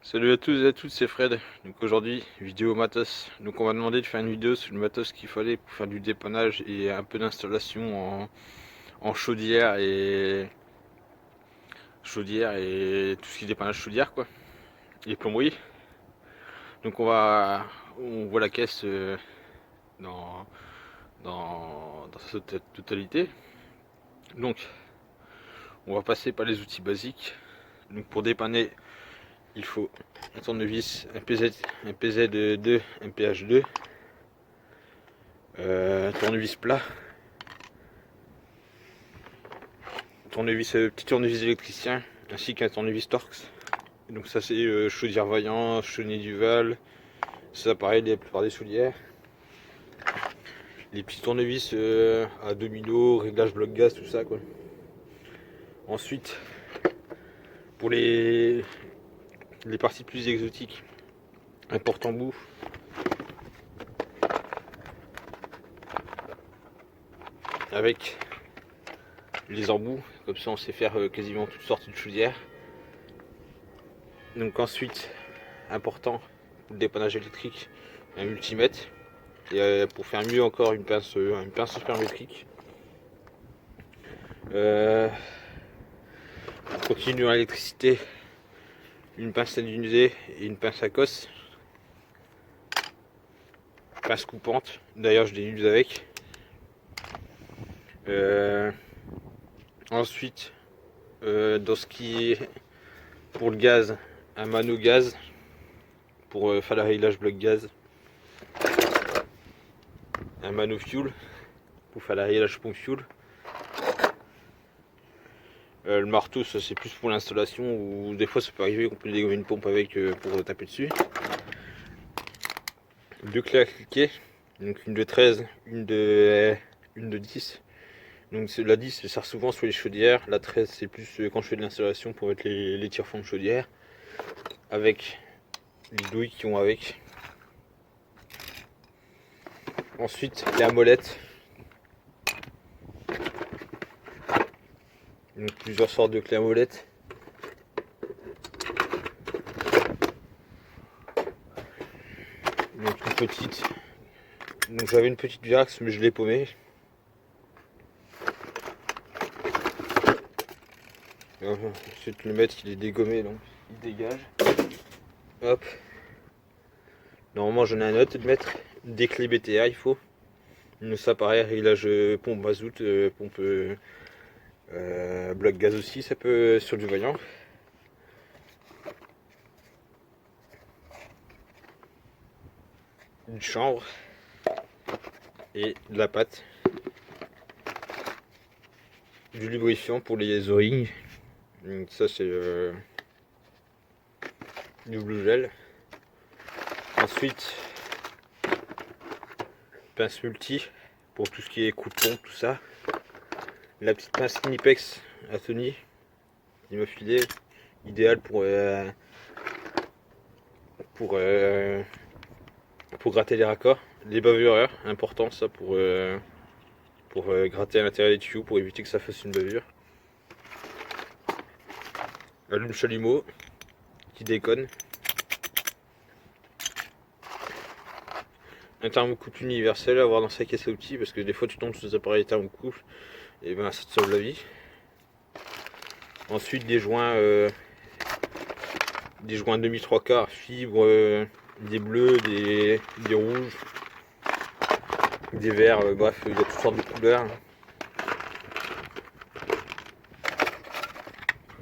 Salut à tous et à toutes, c'est Fred. Donc aujourd'hui, vidéo matos. Donc on m'a demandé de faire une vidéo sur le matos qu'il fallait pour faire du dépannage et un peu d'installation en chaudière et tout ce qui est dépannage chaudière quoi. Et plomberie. Donc on voit la caisse dans, dans sa totalité. Donc on va passer par les outils basiques. Donc pour dépanner, il faut un tournevis, un PZ2, un PH2. Tournevis plat, petit tournevis électricien, ainsi qu'un tournevis Torx. Donc ça c'est chaudière Vaillant, Chaudier Duval, ça pareil la plupart des soulières. Les petits tournevis à domino, réglage bloc gaz, tout ça quoi. Ensuite, pour les parties plus exotiques, un porte-embout, avec les embouts, comme ça on sait faire quasiment toutes sortes de chaudières. Donc ensuite, important pour le dépannage électrique, un multimètre. Et pour faire mieux encore, une pince supermétrique. Pour continuer à l'électricité, une pince tendinusée et une pince à cosse. Pince coupante, d'ailleurs je l'ai use avec. Ensuite, dans ce qui est pour le gaz, un mano gaz pour faire le réglage bloc gaz. Un mano fuel pour faire le réglage pompe fuel. Le marteau, ça c'est plus pour l'installation, ou des fois ça peut arriver qu'on peut dégommer une pompe avec pour taper dessus. Deux clés à cliquer, donc une de 13, une de 10. Donc la 10 ça sert souvent sur les chaudières, la 13 c'est plus quand je fais de l'installation pour mettre les tire-fonds de chaudière, avec les douilles qui vont avec. Ensuite la molette. Donc plusieurs sortes de clés à molette. Donc une petite. Donc j'avais une petite Virax mais je l'ai paumée. Ensuite le mètre il est dégommé donc il dégage. Hop. Normalement j'en ai un autre de mètre. Des clés BTA il faut. Ça pareil, réglage pompe mazout, pompe bloc gaz aussi, ça peut sur du Vaillant. Une chambre et de la pâte. Du lubrifiant pour les O-rings. Donc ça c'est du blue gel. Ensuite, pince multi pour tout ce qui est coup de pompe, tout ça. La petite pince Knipex à Tony, il m'a filé, idéal pour gratter les raccords. Les bavureurs, important ça pour gratter à l'intérieur des tuyaux pour éviter que ça fasse une bavure. Allume chalumeau qui déconne. Un thermocouple universel à avoir dans sa caisse à outils, parce que des fois tu tombes sur des appareils thermocouple et ben ça te sauve la vie. Ensuite des joints demi 3/4 fibres, des bleus, des rouges, des verts, bref il y a toutes sortes de couleurs.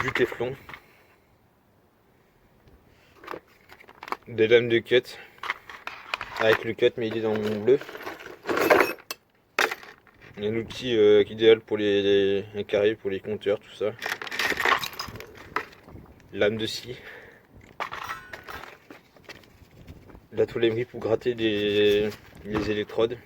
Du téflon, des lames de cut avec le cut mais il est dans mon bleu. Un outil idéal pour un carré pour les compteurs, tout ça. Lame de scie. La tôle émery pour gratter les électrodes.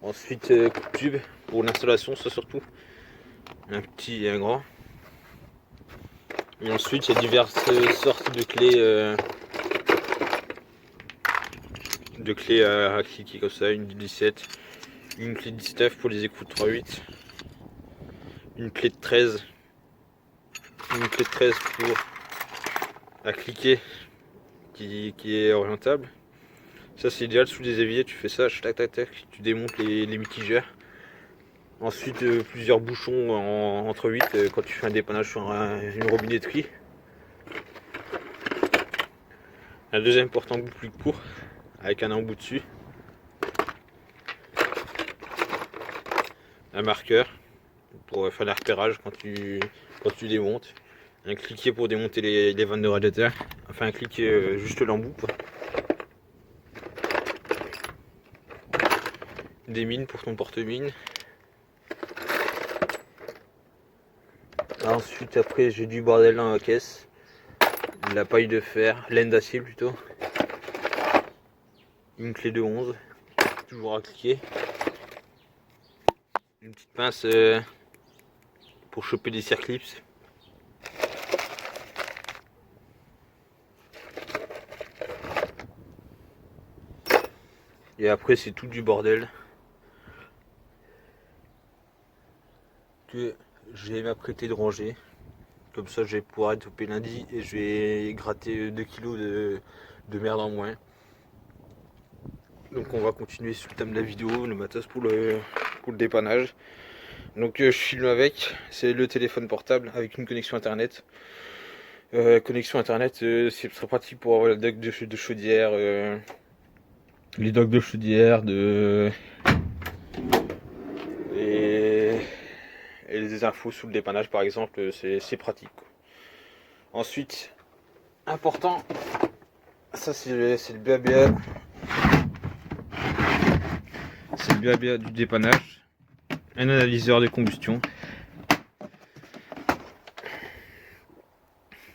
Ensuite tube pour l'installation, ça surtout. Un petit et un grand. Et ensuite il y a diverses sortes de clés à cliquer comme ça, une 17, une clé de 19 pour les écrous de 3.8, une clé de 13, une clé de 13 pour à cliquer qui est orientable. Ça c'est idéal sous des éviers, tu fais ça, tac tac tac, tu démontes les mitigeurs. Ensuite plusieurs bouchons entre 8 quand tu fais un dépannage sur une robinetterie. Un deuxième porte-embout plus court avec un embout dessus. Un marqueur pour faire le repérage quand tu démontes. Un cliquet pour démonter les vannes de radiateur. Enfin un cliquet juste l'embout. Des mines pour ton porte-mine. Ensuite après j'ai du bordel dans la caisse. De la paille de fer, laine d'acier plutôt. Une clé de 11, toujours à cliquer. Une petite pince pour choper des circlips. Et après c'est tout du bordel que j'ai m'apprêté de ranger. Comme ça je vais pouvoir être topé lundi et je vais gratter 2 kilos de merde en moins. Donc on va continuer sur le thème de la vidéo, le matos pour le dépannage. Donc je filme avec, c'est le téléphone portable avec une connexion internet. Connexion internet, c'est très pratique pour avoir la dock de chaudière, les docks de chaudière, et les infos sous le dépannage par exemple, c'est pratique quoi. Ensuite, important, ça c'est le BABA. C'est le BABA du dépannage. Un analyseur de combustion.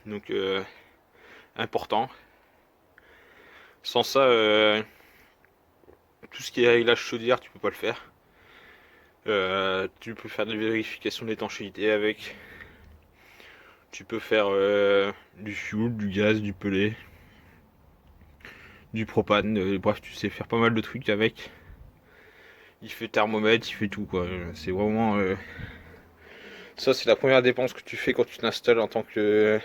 Donc important. Sans ça, tout ce qui est réglage chaudière, tu peux pas le faire. Tu peux faire des vérifications d'étanchéité avec. Tu peux faire du fuel, du gaz, du pellet, du propane. Bref, tu sais faire pas mal de trucs avec. Il fait thermomètre, il fait tout quoi. C'est vraiment ça, c'est la première dépense que tu fais quand tu t'installes en tant que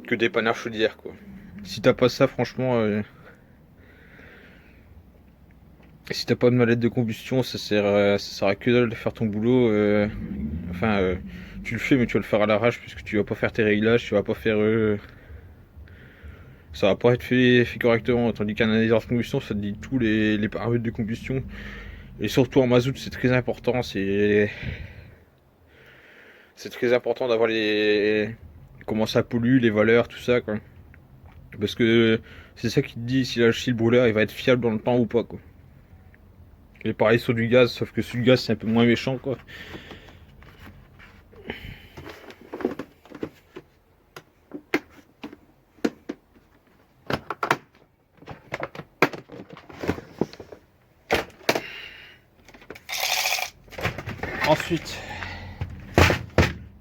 dépanneur chaudière quoi. Si t'as pas ça, franchement, si t'as pas de mallette de combustion, ça sert à que dalle de faire ton boulot. Enfin, tu le fais, mais tu vas le faire à l'arrache puisque tu vas pas faire tes réglages, tu vas pas faire. Ça va pas être fait correctement. Tandis qu'un analyseur de combustion, ça te dit tous les paramètres de combustion. Et surtout en mazout, c'est très important. C'est très important d'avoir comment ça pollue, les valeurs, tout ça quoi. Parce que c'est ça qui te dit si le brûleur il va être fiable dans le temps ou pas quoi. Et pareil sur du gaz, sauf que sur du gaz c'est un peu moins méchant quoi. Ensuite,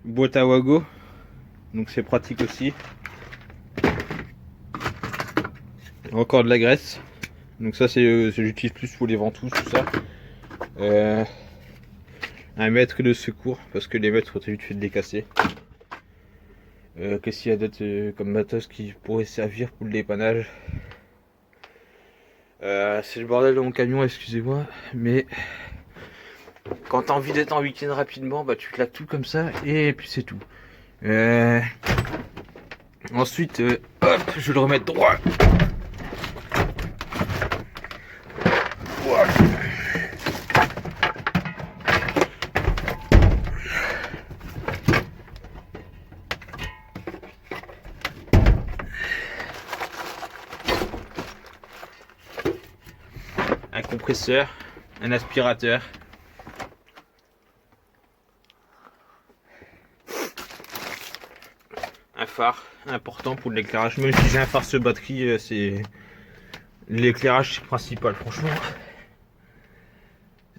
boîte à Wago, donc c'est pratique aussi. Encore de la graisse, donc ça c'est j'utilise plus pour les ventouses tout ça. Un mètre de secours parce que les mètres très vite fait de les casser. Qu'est-ce qu'il y a d'autre comme matos qui pourrait servir pour le dépannage? C'est le bordel dans mon camion, excusez-moi, mais quand t'as envie d'être en week-end rapidement, bah tu claques tout comme ça et puis c'est tout. Ensuite, hop, je vais le remettre droit. Voilà. Un compresseur, un aspirateur. Un phare important pour l'éclairage, même si j'ai un phare sur batterie, c'est l'éclairage principal franchement.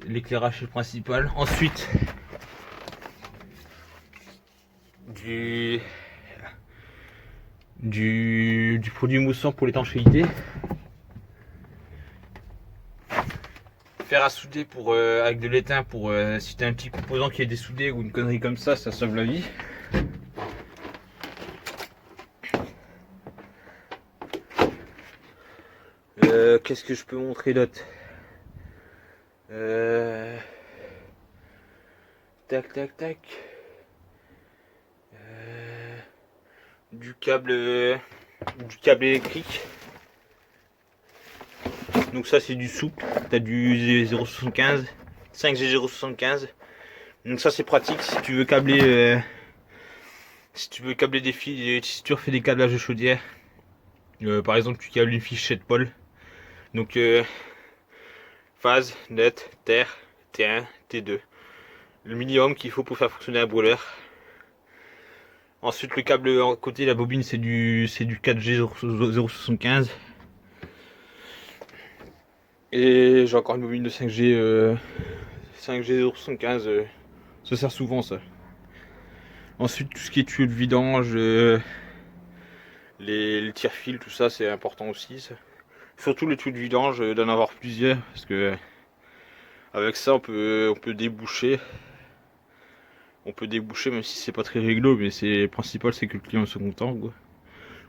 L'éclairage est le principal. Ensuite du produit moussant pour l'étanchéité. fer à souder pour, avec de l'étain pour si t'as un petit composant qui est dessoudé ou une connerie comme ça sauve la vie. Qu'est-ce que je peux montrer d'autre? Tac tac tac. Du câble électrique. Donc ça c'est du souple. T'as du 0,75, 5G 0,75. Donc ça c'est pratique si tu veux câbler des fils, si tu refais des câblages de chaudière. Par exemple tu câbles une fiche 7 pôles. Donc phase, net, terre, T1, T2. Le minimum qu'il faut pour faire fonctionner un brûleur. Ensuite le câble à côté, la bobine c'est du 4G 0,75. Et j'ai encore une bobine de 5G 0,75. Ça sert souvent ça. Ensuite tout ce qui est tuyau de vidange, les tire-fils, tout ça c'est important aussi ça. Surtout les tuyaux de vidange, d'en avoir plusieurs parce que avec ça on peut déboucher. On peut déboucher même si c'est pas très réglo, mais c'est principal c'est que le client soit content quoi.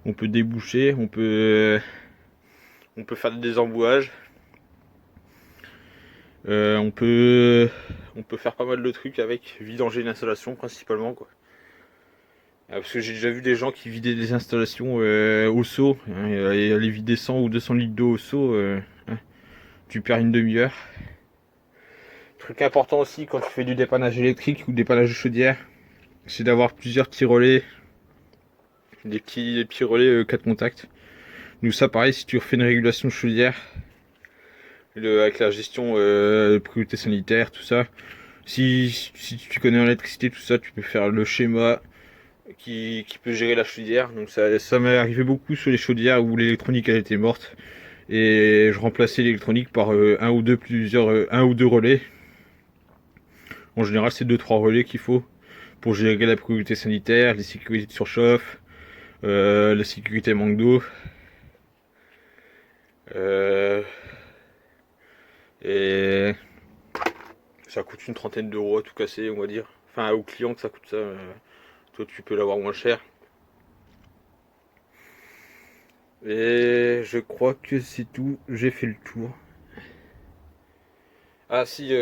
On peut déboucher, on peut faire des embouages. On peut faire pas mal de trucs avec, vidanger l'installation principalement quoi. Parce que j'ai déjà vu des gens qui vidaient des installations au seau, hein, et aller vider 100 ou 200 litres d'eau au seau, hein, tu perds une demi-heure. Truc important aussi quand tu fais du dépannage électrique ou dépannage de chaudière, c'est d'avoir plusieurs petits relais, des petits relais 4 contacts. Donc ça pareil, si tu refais une régulation de chaudière, avec la gestion de priorité sanitaire, tout ça, si tu connais l'électricité, tout ça, tu peux faire le schéma qui peut gérer la chaudière. Donc ça m'est arrivé beaucoup sur les chaudières où l'électronique elle était morte et je remplaçais l'électronique par un ou deux relais. En général c'est 2-3 relais qu'il faut pour gérer la priorité sanitaire, les sécurités de surchauffe, la sécurité manque d'eau, et ça coûte une trentaine d'euros à tout casser, on va dire. Enfin au client que ça coûte ça. Toi tu peux l'avoir moins cher. Et je crois que c'est tout, j'ai fait le tour. Ah si,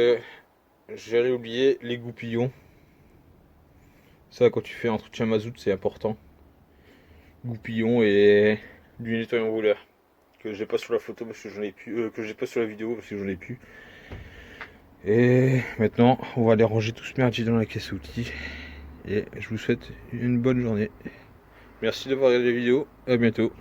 j'allais oublier les goupillons. Ça quand tu fais un entretien mazout c'est important. Goupillons et du nettoyant rouleur. Que j'ai pas sur la photo parce que j'en ai plus. Que j'ai pas sur la vidéo parce que j'en ai plus. Et maintenant on va aller ranger tout ce merdier dans la caisse à outils. Et je vous souhaite une bonne journée. Merci d'avoir regardé la vidéo, à bientôt.